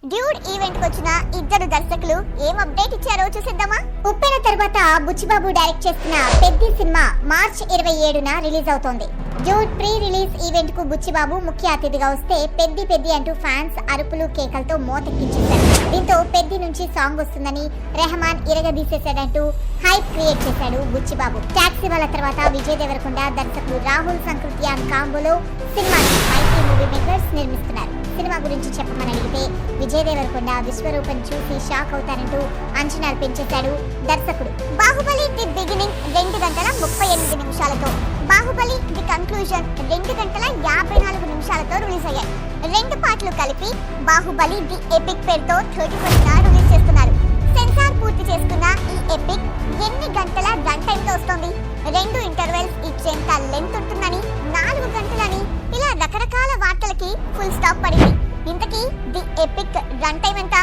Dude event కు వచ్చిన ఇద్దరు దర్శకులు ఏం అప్డేట్ ఇచ్చారో చూసేద్దామా. ఉప్పెన తర్వాత బుచ్చిబాబు డైరెక్ట్ చేస్తున్న పెద్ది సినిమా మార్చ్ 27న రిలీజ్ అవుతోంది. డ్యూడ్ ప్రీ రిలీజ్ ఈవెంట్ కు బుచ్చిబాబు ముఖ్య అతిథిగా వస్తే పెద్ది పెద్ది అంటూ ఫ్యాన్స్ అరుపులు కేకలతో మోతెక్కించేశారు. దీంతో పెద్ది నుంచి సాంగ్ వస్తుందని రెహమాన్ ఇరగదీసేశాడంటూ హైప్ క్రియేట్ చేశాడు బుచ్చిబాబు. టాక్సీ వాళ్ళ తర్వాత విజయ్ దేవరకొండ దర్శకుడు రాహుల్ సంకృత్యాన్ కాంబోలో సినిమాని మైత్రి మూవీ మేకర్స్ నిర్మిస్తున్నారు. సినిమా గురించి చెప్పమని అడిగితే విజయ్ దేవరకొండ విశ్వరూపం చూసి షాక్ అవుతారంటూ అంచనాలు పెంచేశాడు దర్శకుడు. బాహుబలి ది బిగినింగ్ 2 గంటల 38 నిమిషాలతో, బాహుబలి ది కంక్లూజన్ 2 గంటల 54 నిమిషాలతో రిలీజ్ అయ్యాయి. 2 పార్ట్లు కలిపి బాహుబలి ది ఎపిక్ పేరుతో 31న రిలీజ్ చేస్తున్నారు. సెన్సార్ పూర్తి చేసుకున్న ఈ ఎపిక్ ఎన్ని గంటల రన్ టైమ్ తో వస్తుంది? 2 ఇంటర్వెల్స్ ఇచ్చేంత లెంత్ ఉంటుందని, 4 గంటలని ఇలా రకరకాల వార్తలకి ఫుల్ స్టాప్ పడింది. ఇంతకీ ది ఎపిక్ రన్ టైం ఎంత?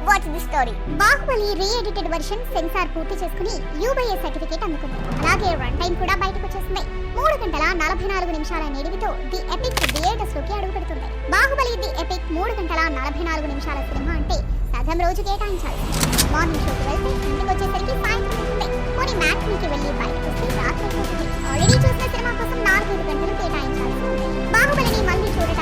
Watch the story. Baahubali re edited version censor పూర్తి చేసుకుని UBA సర్టిఫికేట్ అందుకుంది. అలాగే రన్ టైం కూడా బయటకు వచ్చేసింది. 3 గంటల 44 నిమిషాల నిడివితో ది ఎపిక్ థియేటర్స్ లోకి అడుగు పెడుతుంది. బాహుబలి ది ఎపిక్ 3 గంటల 44 నిమిషాల సినిమా అంటే సగం రోజు కేటాయించాలి. మార్నింగ్ షోకి వెళ్తే ఇంటికి వచ్చేసరికి సాయంత్రం అవుతుంది. కొన్ని మ్యాట్నీకి వెళ్ళి బయటకు వస్తే రాత్రి అవుతుంది. ఆల్రెడీ చూసిన సినిమా కోసం 4 గంటలు కేటాయించాలి. బాహుబలిని మళ్ళీ చూడటం